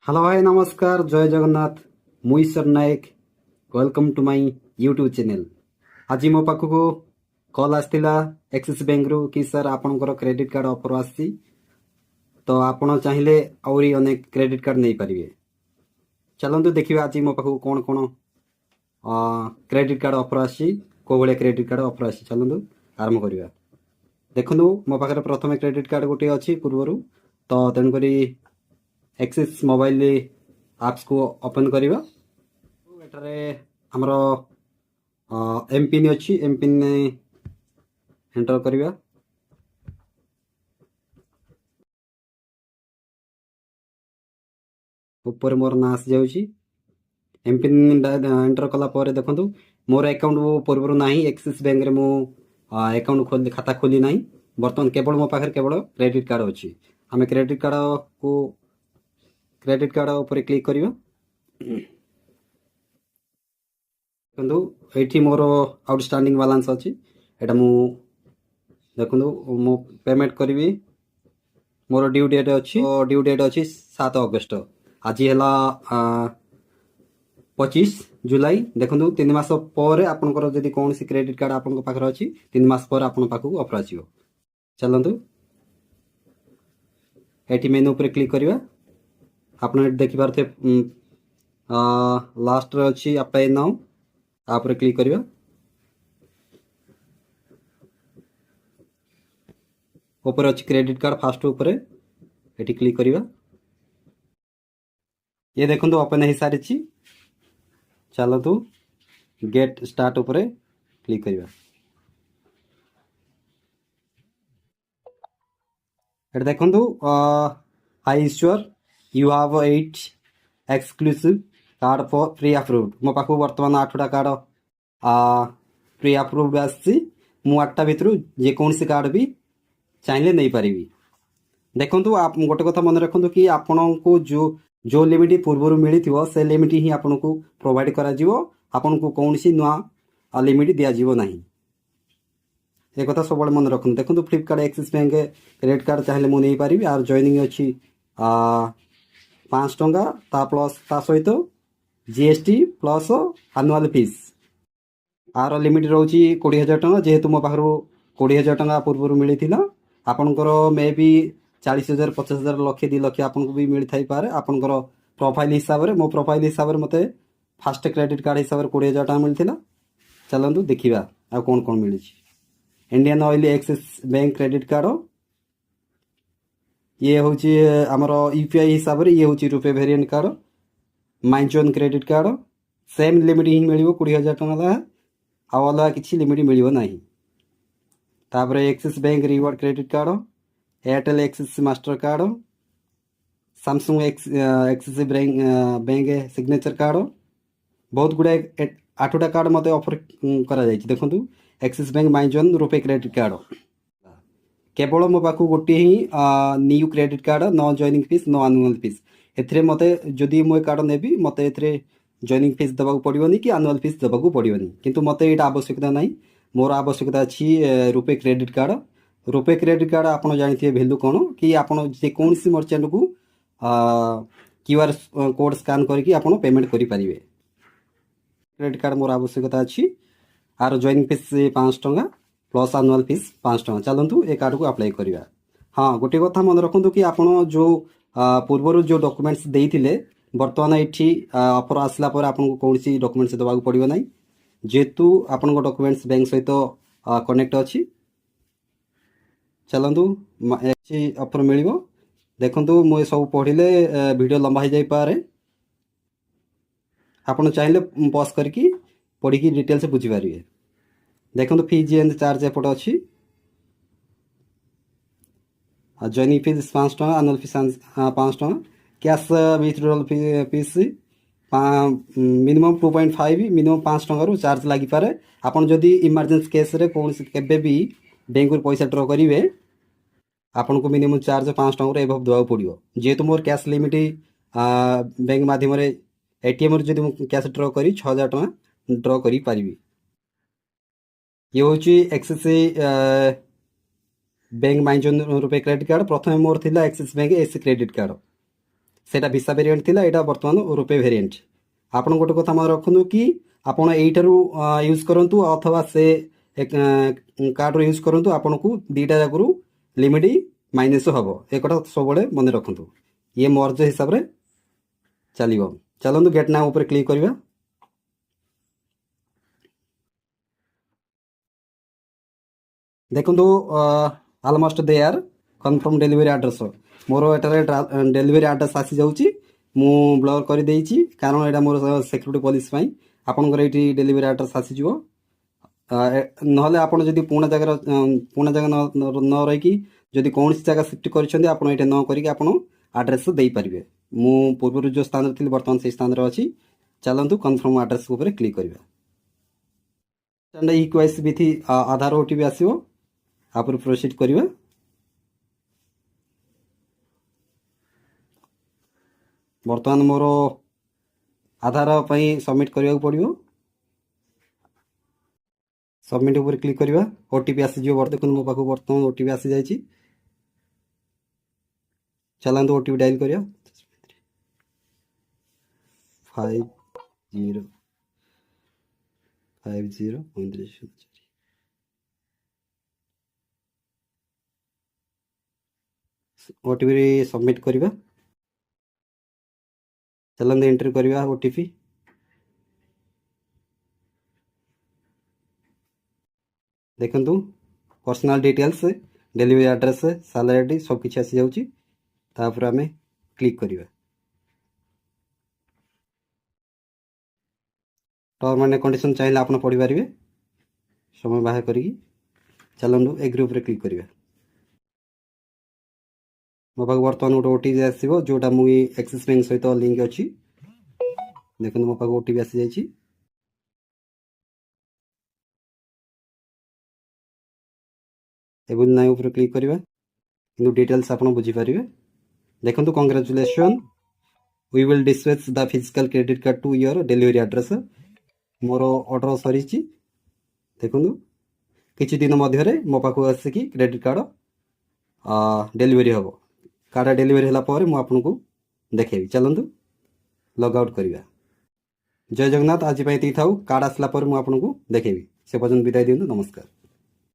Hello भाई नमस्कार जय जगन्नाथ मुई Ishwar Nayak welcome to my YouTube channel. आज मो पाखक कॉल आसला एक्सिस बैंक रु कि सर आपनकर क्रेडिट कार्ड ऑफर आसी तो आपण चाहिए आउरी अनेक क्रेडिट कार्ड नहीं पारिबे। चलंतु देखिबा आज मो पाखक कोन कोन क्रेडिट कार्ड ऑफर आसी को भले क्रेडिट कार्ड ऑफर आसी। चलंतु आरंभ करिबा। देखंतु मो पाखरे प्रथम क्रेडिट कार्ड गोटे अछि पूर्वरु तो तेन करी एक्सिस मोबाइल आप्स को ओपन करिबा। एटारे हमरो एम पिन अछि एम पिन एंटर करिबा। ऊपर मोर ना आसी जाउची एम पिन एंटर कला पर देखंतु मोर अकाउंट पूर्वरु नाही एक्सिस बैंक रे मो अकाउंट खोल खाता खोली नाही। वर्तमान केवल मो पाखरे केवल क्रेडिट कार्ड अछि। हमें क्रेडिट कार्ड ऊपर क्लिक करिबा। देखंतु एठी मोर आउटस्टैंडिंग बैलेंस अछि एटा मु देखंतु मो पेमेंट करबी। मोर ड्यू डेट अछि 7 अगस्त। आज हला 25 जुलाई। देखंतु 3 मास पर आपनकर जदी कोनसी क्रेडिट कार्ड आपन पाखरे अछि 3 मास पर आपन पाखु ऑफर आसीबो। चलंतु एठी मेनू ऊपर क्लिक करिबा। आपन देखि पारथे लास्ट रे अछि अप्लाई नाउ आप क्लिक करिबा। ऊपर अछि क्रेडिट कार्ड फास्ट ऊपर एठी क्लिक करिबा। ये देखंतु ओपन हे सारिछि। चलतु गेट स्टार्ट ऊपर क्लिक करिबा। एटा देखंतु high Ishwar you have 8 exclusive card for pre approved. मो पाखु वर्तमान 8टा कार्ड प्री अप्रूव्ड आसी। मु 8टा भितरु जे कोनसी कार्ड भी चाहिले नहीं पारिबी। देखंतु आप गोटे कथा मन रखंतु कि आपनको जो लिमिट पूर्व मिली से लिमिट ही आपको प्रोवाइड करा जिवो। आपनको कोनसी नुआ लिमिट दिया जिवो नहीं। एक कथा सब मन रखुन। देखो Flipkart axis bank credit card चाहिए मुझे नहीं पारि आर जॉइनिंग अच्छी 5 टंका ता प्लस ता सहित जीएसटी प्लस आनुआल फीस आर लिमिट रोची 20,000 टंका। जेहेतु मो पाखर 20,000 टंका पूर्व मिली आपणकर मे बी 40,000 50,000 लक्ष 2 लक्ष आपको भी मिल थाई पारे। आपणकर प्रोफाइल हिसाब से मो प्रोफाइल हिसाब से मते फास्ट क्रेडिट कार्ड हिसाब से 20,000 टंका मिलता। चलतु देखा आ कौन कौन मिली। Indian Oil Axis bank credit card ये हूँ आमर यूपीआई हिसाब से ये हूँ RuPay variant card. MyZone credit card same limit ही मिल 20,000 टंका आ अलग किसी लिमिट मिल ना। तापर Axis bank reward credit card Airtel Axis Mastercard Samsung Axis bank signature card बहुत गुड़ाए 8टा कार्ड मत ऑफर करा जायछि। देखंतु Axis bank MyZone RuPay credit card केवल मो पाखु गोटे ही new credit card no joining fees no annual fees. एथरे मते जदि मो कार्ड नेबी मते एथरे जॉइनिंग फीस देबाकू पड़िबनी कि आनुअल फीस देबाकू पड़िबनी। किंतु मते एटा आवश्यकता नाही। मोर आवश्यकता अछि RuPay credit card. RuPay credit card आपण जानिथिबे वैल्यू कोन कि आपण जे कोनसी मर्चेंट को क्यूआर कोड स्कैन करके आपण पेमेंट करि परिबे। क्रेडिट कार्ड मोर आवश्यकता अछि आर जॉइनिंग फीस 5 टंका प्लस आनुअल फीस 5 टंका। चलतु ए कार्ड को अप्लाई करिबा। हाँ गोटे कथा मन रखंतु कि आपण जो पूर्व जो डॉक्यूमेंट्स देइथिले वर्तमान एठी ऑफर आसला पर आपन कोनसी डॉक्यूमेंट्स देबाकू पड़िबो नाही। जेतु आपन डॉक्यूमेंट्स बैंक सहित कनेक्ट अछि। चलतु एची ऑफर मिलिबो। देखंतु मो सब पढिले वीडियो लंबा हो जाई पारे। आपन चाहिले पॉज करके पढ़ी डिटेल से बुझी पारिबे। देखंतु फीस एंड चार्ज एपट अछि। जॉइनिंग फीस 5 टंका आनुअल फीस 5 टंका cash withdrawal fees minimum 2.5 minimum 5 टंका रु चार्ज लगी पारे। आपन जदि इमरजेंसी केस रे कोन केबे भी बैंक रु पैसा ड्रॉ करिवे आपन को मिनिमम चार्ज 5 टंका रे एभव दवा पड़ियो। जेतु मोर कैश लिमिट बैंक माध्यम रे एटीएम रे जदि कैश ड्रॉ करी 6,000 टंका ड्रॉ करी पारिबी। ये हूँ axis bank MyZone RuPay credit card. प्रथम मोर थिला axis bank AC credit card ସେଇଟା ଭିସା ଭେରିଏଣ୍ଟ ଥିଲା, ଏଇଟା ବର୍ତ୍ତମାନ ରୂପେ ଭେରିଏଣ୍ଟ। ଆପଣ ଗୋଟେ କଥା ମନେ ରଖନ୍ତୁ କି ଆପଣ ଏଇଟାରୁ ୟୁଜ୍ କରନ୍ତୁ ଅଥବା ସେ କାର୍ଡ଼ରୁ ୟୁଜ୍ କରନ୍ତୁ, ଆପଣଙ୍କୁ ଦୁଇଟା ଯାକରୁ ଲିମିଟ୍ ମାଇନସ୍ ହେବ। ଏ କଥା ସବୁବେଳେ ମନେ ରଖନ୍ତୁ। ଇଏ ମର୍ଜ ହିସାବରେ ଚାଲିବ। ଚାଲନ୍ତୁ ଗେଟ୍ ନାଓ ଉପରେ କ୍ଲିକ୍ କରିବା। ଦେଖନ୍ତୁ ଆଲମୋଷ୍ଟ ଦେ ଆର୍ କନଫର୍ମ ଡେଲିଭରି ଆଡ୍ରେସ୍। ମୋର ଏଠାରେ ଡେଲିଭରି ଆଡ୍ରେସ୍ ଆସିଯାଉଛି। ମୁଁ ବ୍ଲର୍ କରିଦେଇଛି କାରଣ ଏଇଟା ମୋର ସିକ୍ୟୁରିଟି ପଲିସି ପାଇଁ। ଆପଣଙ୍କର ଏଇଠି ଡେଲିଭରି ଆଡ୍ରେସ୍ ଆସିଯିବ। ନହେଲେ ଆପଣ ଯଦି ପୁରୁଣା ଜାଗା ନ ରହିକି ଯଦି କୌଣସି ଜାଗା ସିଫ୍ଟ କରିଛନ୍ତି, ଆପଣ ଏଇଟା ନ କରିକି ଆପଣ ଆଡ୍ରେସ୍ ଦେଇପାରିବେ। ମୁଁ ପୂର୍ବରୁ ଯେଉଁ ସ୍ଥାନରେ ଥିଲି ବର୍ତ୍ତମାନ ସେଇ ସ୍ଥାନରେ ଅଛି। ଚାଲନ୍ତୁ କନଫର୍ମ ଆଡ୍ରେସ୍ ଉପରେ କ୍ଲିକ୍ କରିବା। ଇକ୍ୱାଇସି ବିଥି ଆଧାର OTP ଆସିବ। ତାପରେ ପ୍ରୋସିଡ୍ କରିବା। ବର୍ତ୍ତମାନ ମୋର ଆଧାର ପାଇଁ ସବମିଟ୍ କରିବାକୁ ପଡ଼ିବ। ସବମିଟ୍ ଉପରେ କ୍ଲିକ୍ କରିବା। OTP ଆସିଯିବ। ଦେଖନ୍ତୁ ମୋ ପାଖକୁ ବର୍ତ୍ତମାନ OTP ଆସିଯାଇଛି। ଚାଲନ୍ତୁ OTP ଡାଇଲ୍ କରିବା। 5050 OTP ସବମିଟ୍ କରିବା। ଚାଲନ୍ତୁ ଏଣ୍ଟ୍ରି କରିବା OTP। ଦେଖନ୍ତୁ personal details, delivery address, salary ସବୁକିଛି ଆସିଯାଉଛି। ତାପରେ ଆମେ କ୍ଲିକ୍ କରିବା। ଟର୍ମ ଆଣ୍ଡ କଣ୍ଡିସନ୍ ଚାହିଁଲେ ଆପଣ ପଢ଼ିପାରିବେ ସମୟ ବାହାର କରିକି। ଚାଲନ୍ତୁ ଏଗ୍ରି ଉପରେ କ୍ଲିକ୍ କରିବା। ମୋ ପାଖକୁ ବର୍ତ୍ତମାନ ଗୋଟେ OTP ଆସିବ, ଯେଉଁଟା ମୁଁ ଆକ୍ସିସ୍ ବ୍ୟାଙ୍କ ସହିତ ଲିଙ୍କ ଅଛି। ଦେଖନ୍ତୁ ମୋ ପାଖକୁ OTP ଆସିଯାଇଛି। ଏବୁଲ୍ ନାଇଁ ଉପରେ କ୍ଲିକ୍ କରିବା। କିନ୍ତୁ ଡିଟେଲ୍ସ ଆପଣ ବୁଝିପାରିବେ। ଦେଖନ୍ତୁ congratulation, we will dispatch the physical credit card to your delivery address. ମୋର ଅର୍ଡ଼ର ସରିଛି। ଦେଖନ୍ତୁ କିଛି ଦିନ ମଧ୍ୟରେ ମୋ ପାଖକୁ ଆସିକି କ୍ରେଡ଼ିଟ୍ କାର୍ଡ଼ ଡେଲିଭରି ହେବ। କାର୍ଡ଼ ଡେଲିଭରି ହେଲା ପରେ ମୁଁ ଆପଣଙ୍କୁ ଦେଖେଇବି। ଚାଲନ୍ତୁ ଲଗ୍ ଆଉଟ୍ କରିବା। ଜୟ ଜଗନ୍ନାଥ। ଆଜି ପାଇଁ ଏତିକି ଥାଉ। କାର୍ଡ଼ ଆସିଲା ପରେ ମୁଁ ଆପଣଙ୍କୁ ଦେଖେଇବି। ସେ ପର୍ଯ୍ୟନ୍ତ ବିଦାୟ ଦିଅନ୍ତୁ। ନମସ୍କାର।